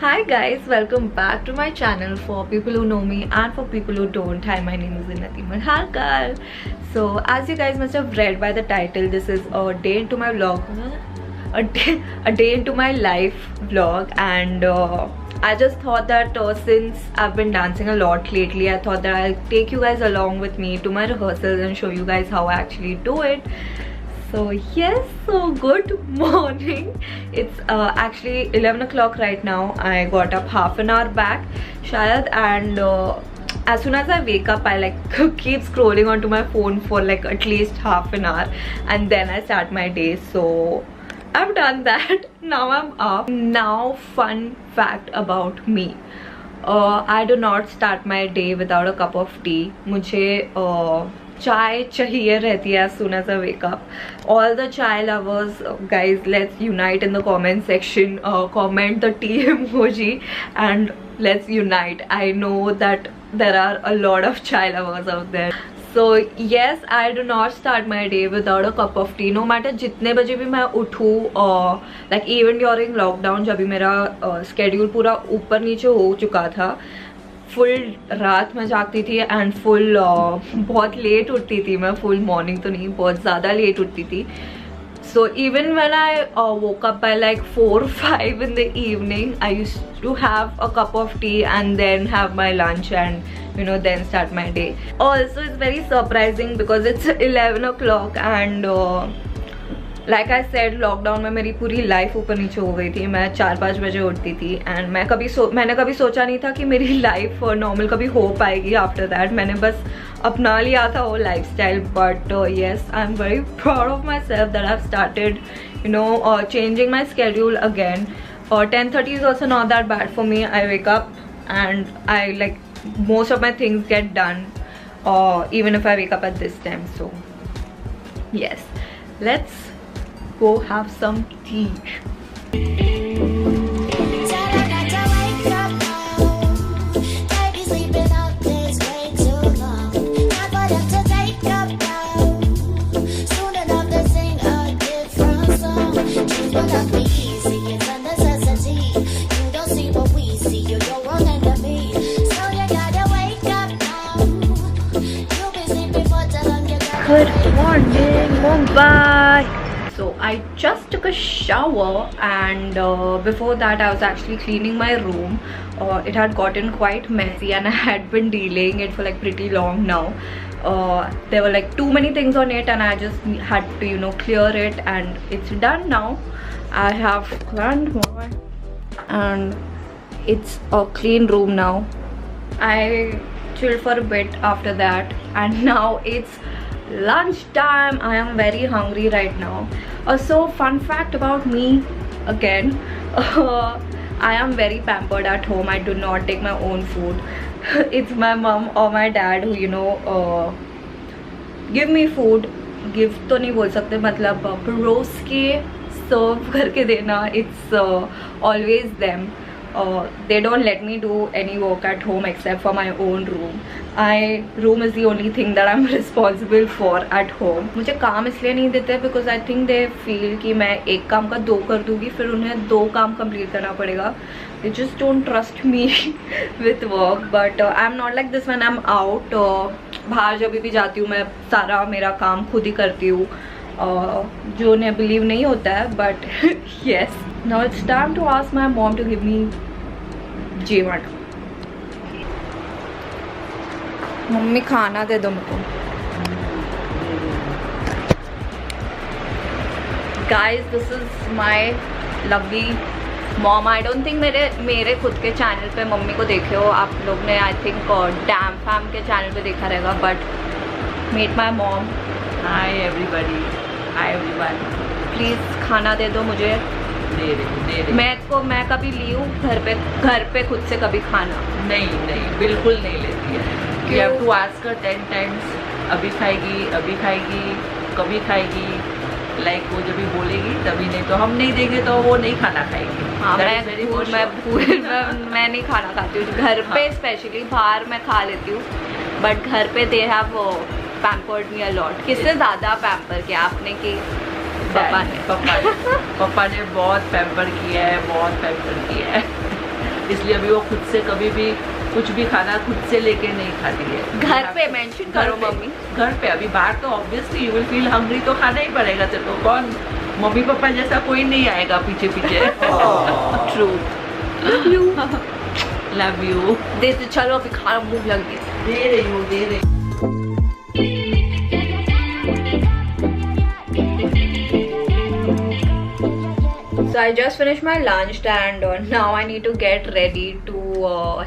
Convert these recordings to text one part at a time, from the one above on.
Hi guys, welcome back to my channel. For people who know me and for people who don't, hi, my name is Unnati Malharkar. So as you guys must have read by the title, this is a day into my vlog, a day into my life vlog. And I just thought that since I've been dancing a lot lately, I thought that I'll take you guys along with me to my rehearsals and show you guys how I actually do it. So yes, so good morning. It's actually 11 o'clock right now. I got up half an hour back shayad, and as soon as I wake up I keep scrolling onto my phone for at least half an hour, and then I start my day. So I've done that. Now I'm up. Now, fun fact about me, I do not start my day without a cup of tea. मुझे chai chahiye rehti hai as soon as I wake up. All the chai lovers, guys, let's unite in the comment section. Comment the tea emoji and let's unite. I know that there are a lot of chai lovers out there. So yes, I do not start my day without a cup of tea. No matter जितने बजे भी मैं उठूँ, like even during lockdown जब भी मेरा schedule पूरा ऊपर नीचे हो चुका था, फुल रात में जागती थी एंड फुल बहुत लेट उठती थी मैं. फुल मॉर्निंग तो नहीं, बहुत ज़्यादा लेट उठती थी. So even when I woke up by 4 or 5 in the evening, I used to have a cup of tea and then have my lunch and then start my day. Also, it's very surprising because it's 11 o'clock and like I said, lockdown में मेरी पूरी life ऊपर नीचे हो गई थी. मैं 4-5 बजे उठती थी एंड मैंने कभी सोचा नहीं था कि मेरी लाइफ नॉर्मल कभी हो पाएगी. आफ्टर दैट मैंने बस अपना लिया था वो lifestyle. But yes, I am very proud of my self that I have started changing my schedule again. 10:30 is also not that bad for me. I wake up and I most of my things get done even if I wake up at this time. So yes, let's go have some tea. Good morning, Mumbai. So I just took a shower and before that I was actually cleaning my room. It had gotten quite messy and I had been delaying it for pretty long now. There were too many things on it and I just had to clear it, and it's done now. I have cleaned my and it's a clean room now. I chilled for a bit after that and now it's lunchtime. I am very hungry right now. So fun fact about me again, I am very pampered at home. I do not take my own food. It's my mom or my dad who give me food. Give तो नहीं बोल सकते, मतलब परोस के सर्व करके देना. It's always them. They don't let me do any work at home except for my own room. Room is the only thing that I'm responsible for at home. मुझे काम इसलिए नहीं देते because I think they feel कि मैं एक काम का 2 कर दूँगी, फिर उन्हें 2 काम complete करना पड़ेगा. They just don't trust me with work. But I'm not like this when I'm out. बाहर जब भी जाती हूँ मैं सारा मेरा काम खुद ही करती हूँ, जो उन्हें believe नहीं होता है. But yes, now it's time to ask my mom to give me जीवन. मम्मी खाना दे दो मुझको. Guys, this is my lovely mom. I don't think मेरे खुद के चैनल पे मम्मी को देखे हो आप लोग ने. I think डैम फैम के चैनल पे देखा रहेगा. But meet my mom. Hi everybody. Hi everyone. Please खाना दे दो मुझे. दे रही. मैं कभी ली हूँ घर पे खुद से कभी खाना नहीं बिल्कुल नहीं लेती है. You have to ask her 10 times. अभी खाएगी कभी खाएगी. वो जब भी बोलेगी तभी, नहीं तो हम नहीं देंगे तो वो नहीं खाना खाएगी. हाँ, मैं नहीं खाना खाती हूँ घर पे. स्पेशली बाहर मैं खा लेती हूँ बट घर पे they have pampered me a lot. किससे ज़्यादा पैम्पर किया आपने कि पापा ने? पापा ने बहुत पैम्पर किया है, बहुत पैम्पर किया है. इसलिए अभी वो खुद से कभी भी कुछ भी खाना खुद से लेके नहीं खाती है। घर पे मेंशन करो मम्मी। घर पे, अभी बाहर तो obviously you will feel hungry, तो खाना ही पड़ेगा तेरे को। कौन मम्मी पापा जैसा कोई नहीं आएगा पीछे पीछे। ट्रू। Love you. दे चलो अभी खाना भूख लग गई। दे रही हूँ, दे रही। So I just finished my lunch and now I need to get ready to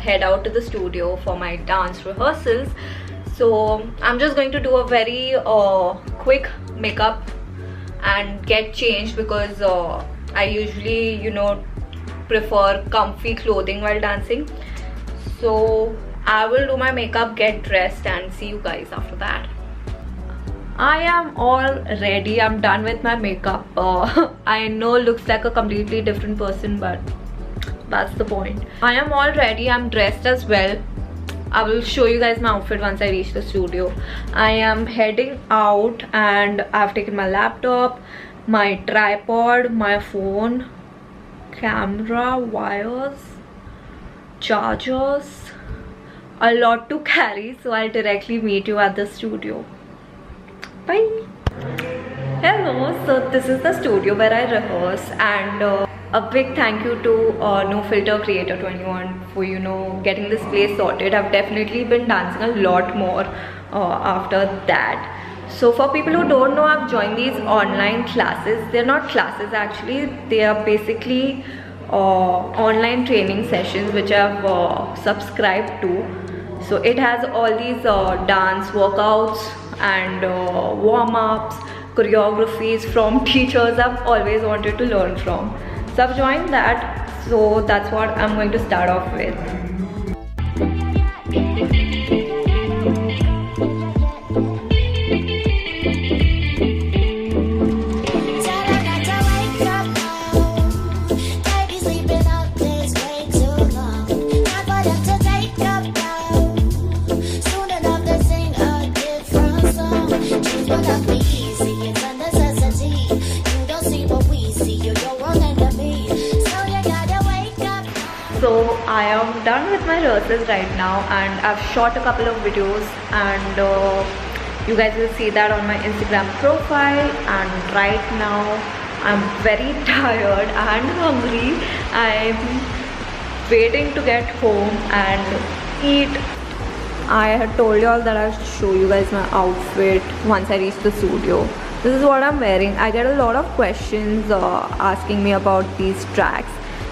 head out to the studio for my dance rehearsals. So I'm just going to do a very quick makeup and get changed because I usually prefer comfy clothing while dancing. So I will do my makeup, get dressed and see you guys after that. I am all ready. I'm done with my makeup. I know looks like a completely different person, but that's the point. I am all ready. I'm dressed as well. I will show you guys my outfit once I reach the studio. I am heading out and I've taken my laptop, my tripod, my phone, camera, wires, chargers, a lot to carry, so I'll directly meet you at the studio. Bye. Hello, so this is the studio where I rehearse, and a big thank you to No Filter Creator 21 for getting this place sorted. I've definitely been dancing a lot more after that. So for people who don't know, I've joined these online classes. They're not classes actually, they are basically online training sessions which I've subscribed to. So it has all these dance workouts and warm-ups, choreographies from teachers I've always wanted to learn from. So I've joined that, so that's what I'm going to start off with. So I am done with my rehearsals right now and I've shot a couple of videos and you guys will see that on my Instagram profile. And right now I'm very tired and hungry. I'm waiting to get home and eat. I had told you all that I'll show you guys my outfit once I reach the studio. This is what I'm wearing. I get a lot of questions asking me about these tracks.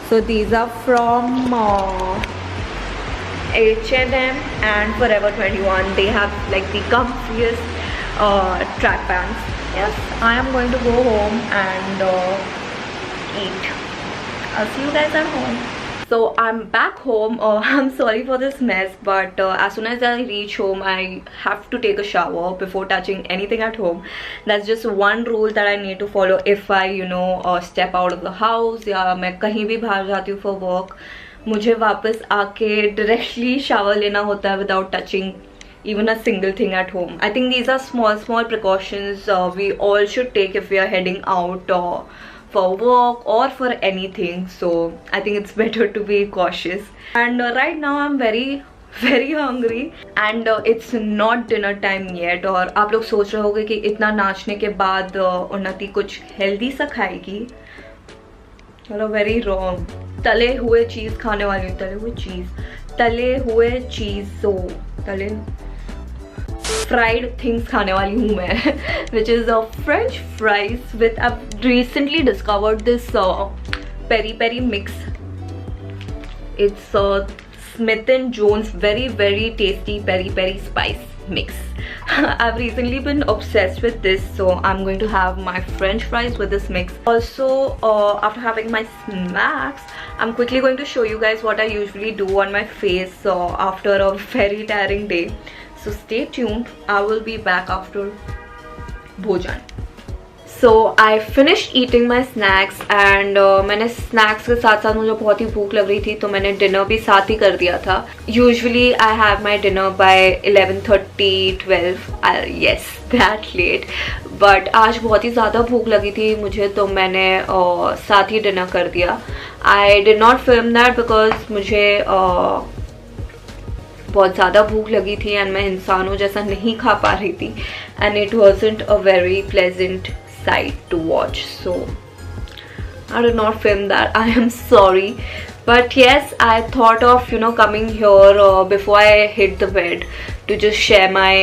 So these are from H&M and Forever 21. They have like the comfiest track pants. Yes, I am going to go home and eat. I'll see you guys at home. So I'm back home. I'm sorry for this mess, but as soon as I reach home I have to take a shower before touching anything at home. That's just one rule that I need to follow if I step out of the house या मैं कहीं भी बाहर जाती हूँ for work. मुझे वापस आके directly shower लेना होता है without touching even a single thing at home. I think these are small precautions we all should take if we are heading out for work or for anything. So I think it's better to be cautious. And right now I'm very hungry and it's not dinner time yet. और आप लोग सोच रहे होंगे कि इतना नाचने के बाद उन्नति कुछ हेल्दी सा खाएगी. चलो, वेरी रॉन्ग. तले हुए चीज़ खाने वाली हूँ. तले हुए चीज़ तले fried things खाने वाली हूँ मैं, which is French fries with. I've recently discovered this peri peri mix. It's Smith & Jones very tasty peri peri spice mix. I've recently been obsessed with this, so I'm going to have my French fries with this mix. Also, after having my snacks, I'm quickly going to show you guys what I usually do on my face after a very tiring day. So stay tuned. I will be back after bhojan. So I finished eating my snacks and मैंने snacks के साथ साथ मुझे बहुत ही भूख लग रही थी तो मैंने dinner भी साथ ही कर दिया था. Usually I have my dinner by 11:30, 12. Yes, that late. But आज बहुत ही ज़्यादा भूख लगी थी मुझे, तो मैंने साथ ही डिनर कर दिया. I did not film that because मुझे बहुत ज़्यादा भूख लगी थी एंड मैं इंसानों जैसा नहीं खा पा रही थी, and it wasn't a very pleasant sight to watch, so I did not film that. I am sorry, but yes, I thought of coming here before I hit the bed to just share my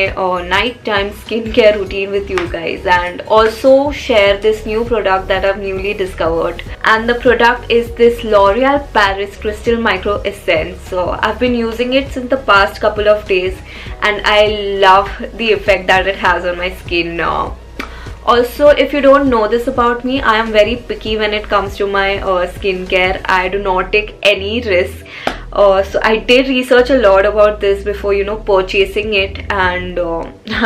nighttime skincare routine with you guys, and also share this new product that I've newly discovered. And the product is this L'Oreal Paris Crystal Micro Essence. So I've been using it since the past couple of days, and I love the effect that it has on my skin now. Also, if you don't know this about me, I am very picky when it comes to my skincare. I do not take any risk. So I did research a lot about this before purchasing it, and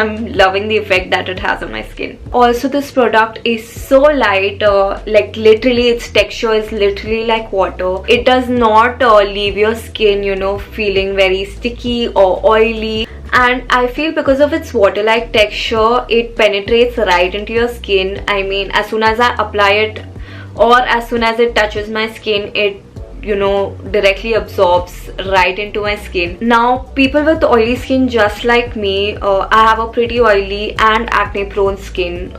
I'm loving the effect that it has on my skin. Also, this product is so light, like literally its texture is literally like water. It does not leave your skin feeling very sticky or oily. And I feel because of its water-like texture, it penetrates right into your skin. I mean, as soon as I apply it, or as soon as it touches my skin, it directly absorbs right into my skin. Now, people with oily skin just like me, I have a pretty oily and acne prone skin,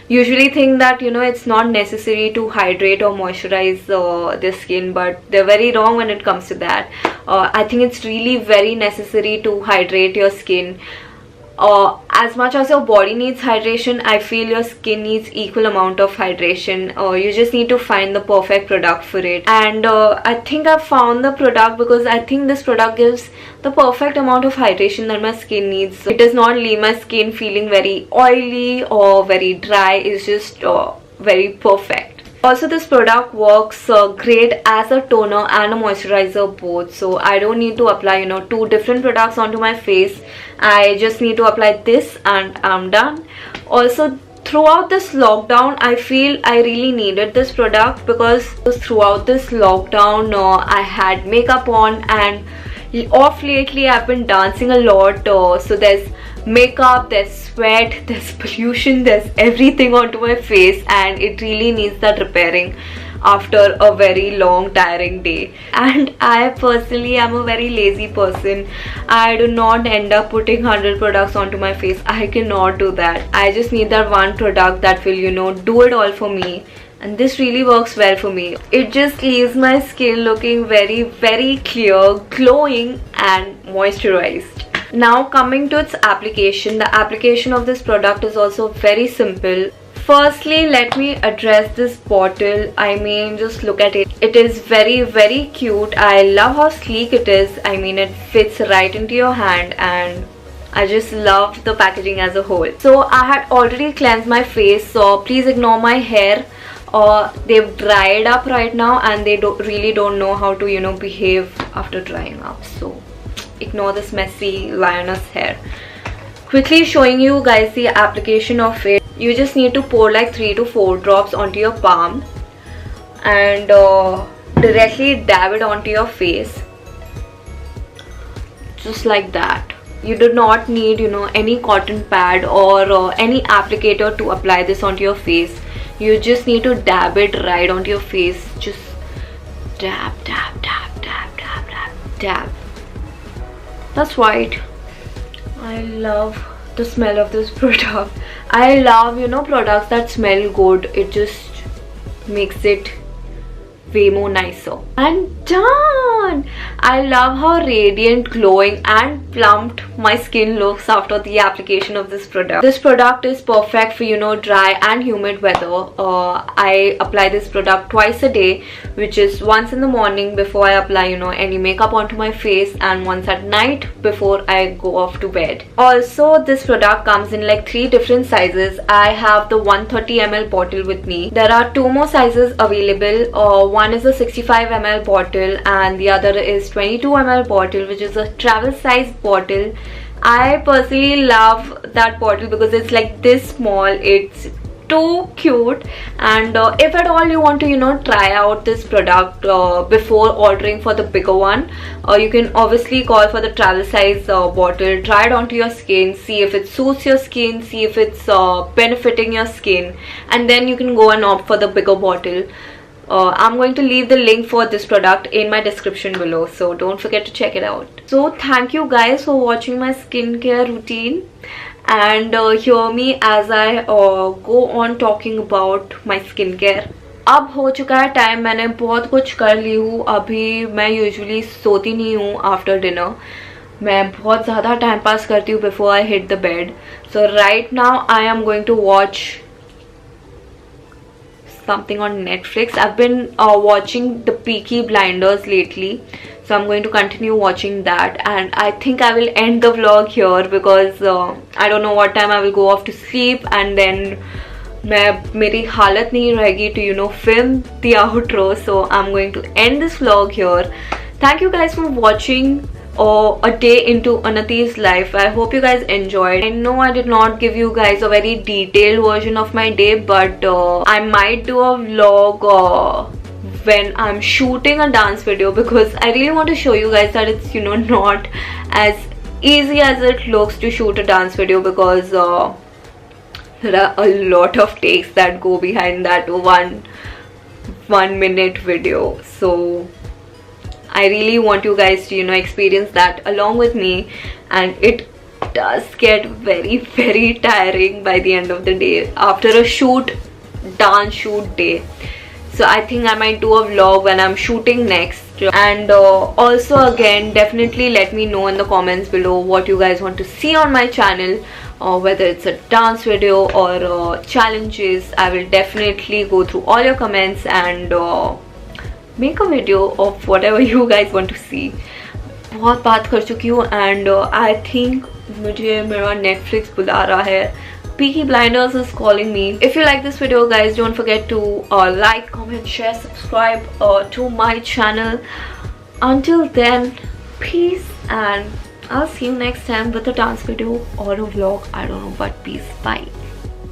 usually think that it's not necessary to hydrate or moisturize the skin, but they're very wrong when it comes to that. I think it's really very necessary to hydrate your skin. As much as your body needs hydration, I feel your skin needs equal amount of hydration. You just need to find the perfect product for it, and I think I've found the product because I think this product gives the perfect amount of hydration that my skin needs. It does not leave my skin feeling very oily or very dry. It's just very perfect. Also, this product works great as a toner and a moisturizer both. So I don't need to apply two different products onto my face. I just need to apply this and I'm done. Also, throughout this lockdown, I feel I really needed this product because throughout this lockdown I had makeup on, and off lately I've been dancing a lot, so there's makeup, there's sweat, there's pollution, there's everything onto my face, and it really needs that repairing after a very long tiring day. And I personally am a very lazy person. I do not end up putting 100 products onto my face. I cannot do that. I just need that one product that will do it all for me, and this really works well for me. It just leaves my skin looking very, very clear, glowing and moisturized. Now, coming to its application, the application of this product is also very simple. Firstly, let me address this bottle. I mean, just look at it. It is very, very cute. I love how sleek it is. I mean, it fits right into your hand, and I just love the packaging as a whole. So I had already cleansed my face, so please ignore my hair. They've dried up right now, and they really don't know how to behave after drying up. So ignore this messy lioness hair. Quickly showing you guys the application of it. You just need to pour like 3 to 4 drops onto your palm and directly dab it onto your face, just like that. You do not need any cotton pad or any applicator to apply this onto your face. You just need to dab it right onto your face. Just dab, dab, dab, dab, dab, dab, dab. That's right. I love the smell of this product. I love products that smell good. It just makes it way more nicer. And done. I love how radiant, glowing and plumped my skin looks after the application of this product. This product is perfect for dry and humid weather. I apply this product twice a day, which is once in the morning before I apply any makeup onto my face, and once at night before I go off to bed. Also, this product comes in like 3 different sizes. I have the 130 ml bottle with me. There are 2 more sizes available. One is a 65 ml bottle and the other is 22 ml bottle, which is a travel size bottle. I personally love that bottle because it's like this small. It's too cute. And if at all you want to, you know, try out this product before ordering for the bigger one, you can obviously call for the travel size bottle, try it onto your skin, see if it suits your skin, see if it's benefiting your skin, and then you can go and opt for the bigger bottle. I'm going to leave the link for this product in my description below, so don't forget to check it out. So thank you guys for watching my skincare routine, and hear me as I go on talking about my skincare. अब हो चुका है time, मैंने बहुत कुछ कर ली हूँ. अभी मैं यूजुअली सोती नहीं हूँ आफ्टर डिनर, मैं बहुत ज़्यादा टाइम पास करती हूँ before I hit the bed. So right now I am going to watch something on Netflix. I've been watching the Peaky Blinders lately, so I'm going to continue watching that, and I think I will end the vlog here because I don't know what time I will go off to sleep, and then मेरी हालत नहीं रहेगी to, you know, film the outro. So I'm going to end this vlog here. Thank you guys for watching a day into Unnati's life. I hope you guys enjoyed. I know I did not give you guys a very detailed version of my day, but I might do a vlog when I'm shooting a dance video, because I really want to show you guys that it's, you know, not as easy as it looks to shoot a dance video, because there are a lot of takes that go behind that one minute video. So I really want you guys to, you know, experience that along with me, and it does get very, very tiring by the end of the day after a dance shoot day. So I think I might do a vlog when I'm shooting next. And also again, definitely let me know in the comments below what you guys want to see on my channel, or whether it's a dance video or challenges. I will definitely go through all your comments and make a video of whatever you guys want to see. बहुत बात कर चुकी हूँ, and I think मुझे मेरा Netflix बुला रहा है. Peaky Blinders is calling me. If you like this video guys, don't forget to like, comment, share, subscribe to my channel. Until then, peace, and I'll see you next time with a dance video or a vlog, I don't know, but peace, bye.